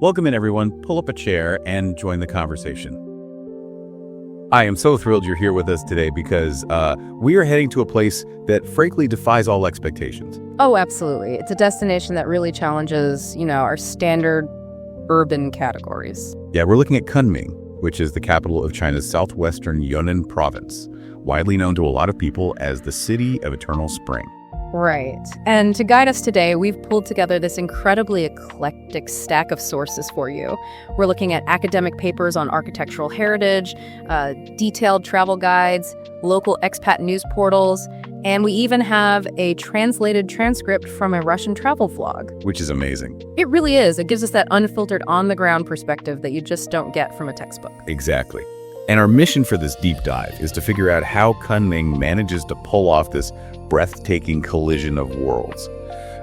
Welcome in, everyone. Pull up a chair and join the conversation. I am so thrilled you're here with us today because we are heading to a place that frankly defies all expectations. Oh, absolutely. It's a destination that really challenges, our standard urban categories. Yeah, we're looking at Kunming, which is the capital of China's southwestern Yunnan province, widely known to a lot of people as the City of Eternal Spring. Right. And to guide us today, we've pulled together this incredibly eclectic stack of sources for you. We're looking at academic papers on architectural heritage, detailed travel guides, local expat news portals, and we even have a translated transcript from a Russian travel vlog. Which is amazing. It really is. It gives us that unfiltered, on-the-ground perspective that you just don't get from a textbook. Exactly. And our mission for this deep dive is to figure out how Kunming manages to pull off this breathtaking collision of worlds.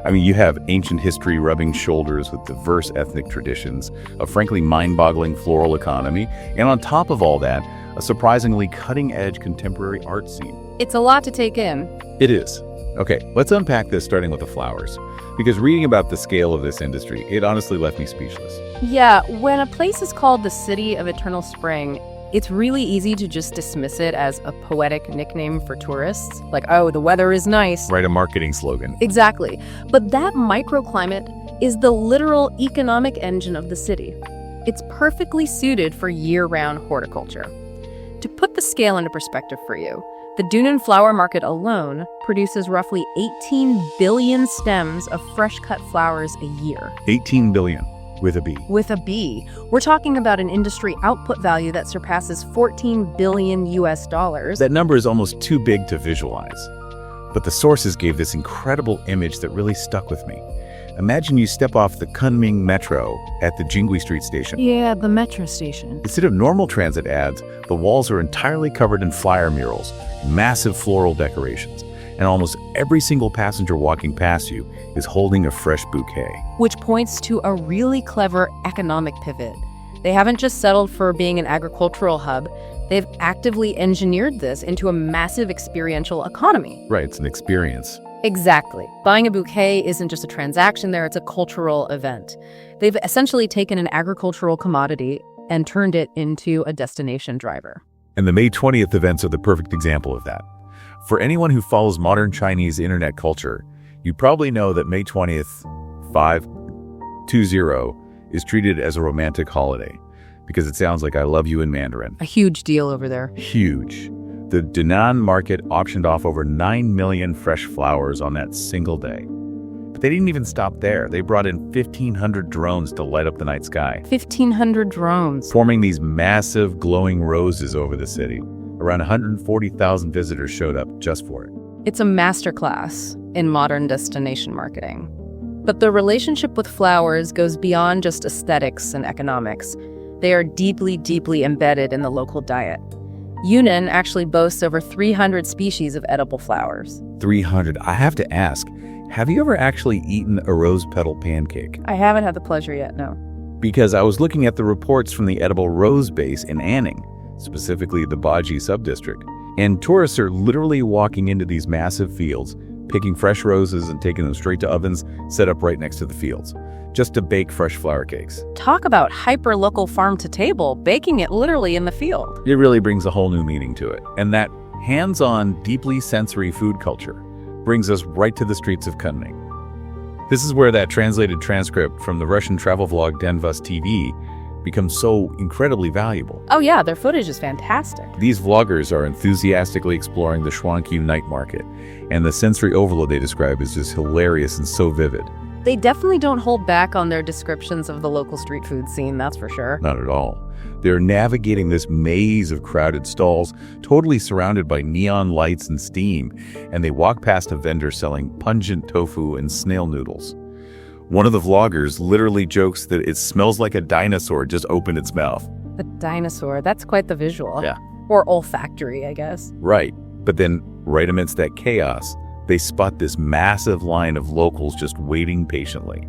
I mean, you have ancient history rubbing shoulders with diverse ethnic traditions, a frankly mind-boggling floral economy, and on top of all that, a surprisingly cutting-edge contemporary art scene. It's a lot to take in. It is. Okay, let's unpack this starting with the flowers. Because reading about the scale of this industry, it honestly left me speechless. Yeah, when a place is called the City of Eternal Spring, it's really easy to just dismiss it as a poetic nickname for tourists. Like, oh, the weather is nice. Right, a marketing slogan. Exactly. But that microclimate is the literal economic engine of the city. It's perfectly suited for year-round horticulture. To put the scale into perspective for you, the Dunnan flower market alone produces roughly 18 billion stems of fresh-cut flowers a year. 18 billion. With a B. With a B. We're talking about an industry output value that surpasses $14 billion US. That number is almost too big to visualize. But the sources gave this incredible image that really stuck with me. Imagine you step off the Kunming metro at the Jingui Street station. Yeah, the metro station. Instead of normal transit ads, the walls are entirely covered in flyer murals, massive floral decorations, and almost every single passenger walking past you is holding a fresh bouquet. Which points to a really clever economic pivot. They haven't just settled for being an agricultural hub, they've actively engineered this into a massive experiential economy. Right, it's an experience. Exactly. Buying a bouquet isn't just a transaction there, it's a cultural event. They've essentially taken an agricultural commodity and turned it into a destination driver. And the May 20th events are the perfect example of that. For anyone who follows modern Chinese internet culture, you probably know that May 20th, 520, is treated as a romantic holiday because it sounds like I love you in Mandarin. A huge deal over there. Huge. The Dunnan market auctioned off over 9 million fresh flowers on that single day. But they didn't even stop there. They brought in 1,500 drones to light up the night sky. 1,500 drones. Forming these massive glowing roses over the city. Around 140,000 visitors showed up just for it. It's a masterclass in modern destination marketing. But the relationship with flowers goes beyond just aesthetics and economics. They are deeply, deeply embedded in the local diet. Yunnan actually boasts over 300 species of edible flowers. 300. I have to ask, have you ever actually eaten a rose petal pancake? I haven't had the pleasure yet, no. Because I was looking at the reports from the edible rose base in Anning, specifically the Baji subdistrict. And tourists are literally walking into these massive fields, picking fresh roses and taking them straight to ovens set up right next to the fields, just to bake fresh flower cakes. Talk about hyper-local farm-to-table, baking it literally in the field. It really brings a whole new meaning to it. And that hands-on, deeply sensory food culture brings us right to the streets of Kunming. This is where that translated transcript from the Russian travel vlog Denvus TV becomes so incredibly valuable. Oh yeah, their footage is fantastic. These vloggers are enthusiastically exploring the Xuanqiu night market, and the sensory overload they describe is just hilarious and so vivid. They definitely don't hold back on their descriptions of the local street food scene, that's for sure. Not at all. They're navigating this maze of crowded stalls, totally surrounded by neon lights and steam, and they walk past a vendor selling pungent tofu and snail noodles. One of the vloggers literally jokes that it smells like a dinosaur just opened its mouth. The dinosaur, that's quite the visual. Yeah. Or olfactory, I guess. Right. But then, right amidst that chaos, they spot this massive line of locals just waiting patiently.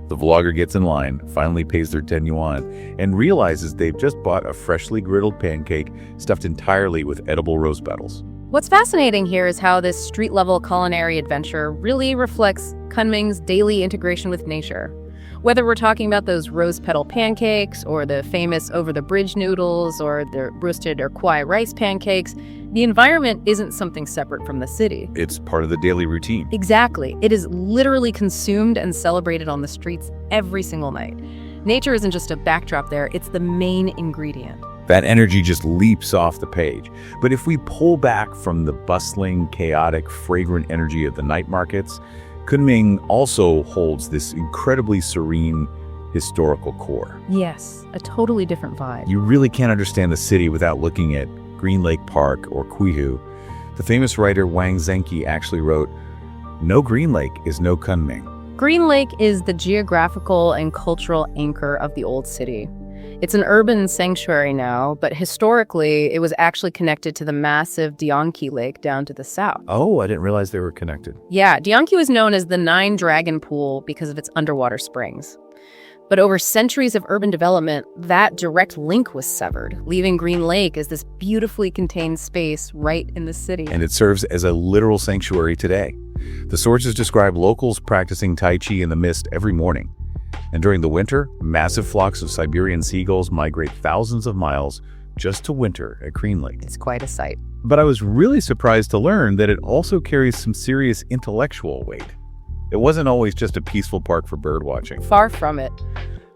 The vlogger gets in line, finally pays their 10 yuan, and realizes they've just bought a freshly griddled pancake stuffed entirely with edible rose petals. What's fascinating here is how this street-level culinary adventure really reflects Kunming's daily integration with nature. Whether we're talking about those rose petal pancakes or the famous over-the-bridge noodles or the roasted or kwai rice pancakes, the environment isn't something separate from the city. It's part of the daily routine. Exactly. It is literally consumed and celebrated on the streets every single night. Nature isn't just a backdrop there, it's the main ingredient. That energy just leaps off the page. But if we pull back from the bustling, chaotic, fragrant energy of the night markets, Kunming also holds this incredibly serene historical core. Yes, a totally different vibe. You really can't understand the city without looking at Green Lake Park or Quihu. The famous writer Wang Zhenqi actually wrote, "No Green Lake is no Kunming." Green Lake is the geographical and cultural anchor of the old city. It's an urban sanctuary now, but historically, it was actually connected to the massive Dianqi Lake down to the south. Oh, I didn't realize they were connected. Yeah, Dianqi was known as the Nine Dragon Pool because of its underwater springs. But over centuries of urban development, that direct link was severed, leaving Green Lake as this beautifully contained space right in the city. And it serves as a literal sanctuary today. The sources describe locals practicing Tai Chi in the mist every morning. And during the winter, massive flocks of Siberian seagulls migrate thousands of miles just to winter at Green Lake. It's quite a sight. But I was really surprised to learn that it also carries some serious intellectual weight. It wasn't always just a peaceful park for birdwatching. Far from it.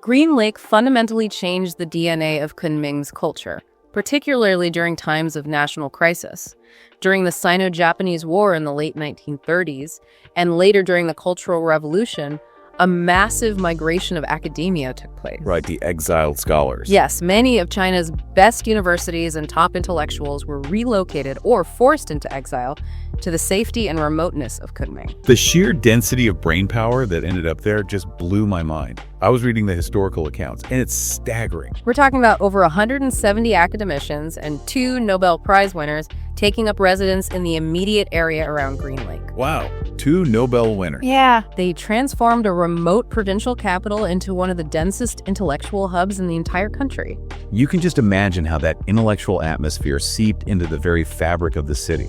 Green Lake fundamentally changed the DNA of Kunming's culture, particularly during times of national crisis. During the Sino-Japanese War in the late 1930s, and later during the Cultural Revolution, a massive migration of academia took place. Right, the exiled scholars. Yes, many of China's best universities and top intellectuals were relocated or forced into exile to the safety and remoteness of Kunming. The sheer density of brainpower that ended up there just blew my mind. I was reading the historical accounts, and it's staggering. We're talking about over 170 academicians and 2 Nobel Prize winners taking up residence in the immediate area around Green Lake. Wow, 2 Nobel winners. Yeah, they transformed a remote provincial capital into one of the densest intellectual hubs in the entire country. You can just imagine how that intellectual atmosphere seeped into the very fabric of the city.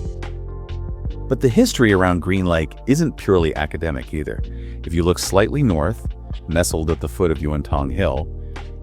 But the history around Green Lake isn't purely academic either. If you look slightly north, nestled at the foot of Yuantong Hill,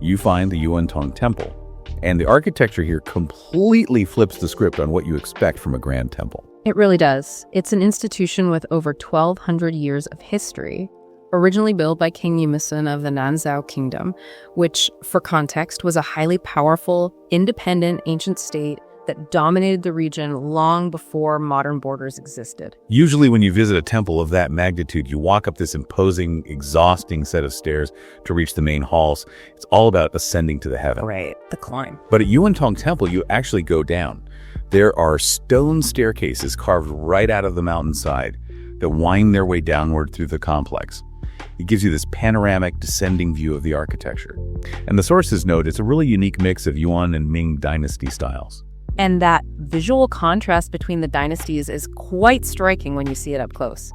you find the Yuantong Temple. And the architecture here completely flips the script on what you expect from a grand temple. It really does. It's an institution with over 1,200 years of history, originally built by King Yimison of the Nanzhao Kingdom, which, for context, was a highly powerful, independent ancient state that dominated the region long before modern borders existed. Usually when you visit a temple of that magnitude, you walk up this imposing, exhausting set of stairs to reach the main halls. It's all about ascending to the heaven. Right, the climb. But at Yuantong Temple, you actually go down. There are stone staircases carved right out of the mountainside that wind their way downward through the complex. It gives you this panoramic, descending view of the architecture. And the sources note it's a really unique mix of Yuan and Ming dynasty styles. And that visual contrast between the dynasties is quite striking when you see it up close.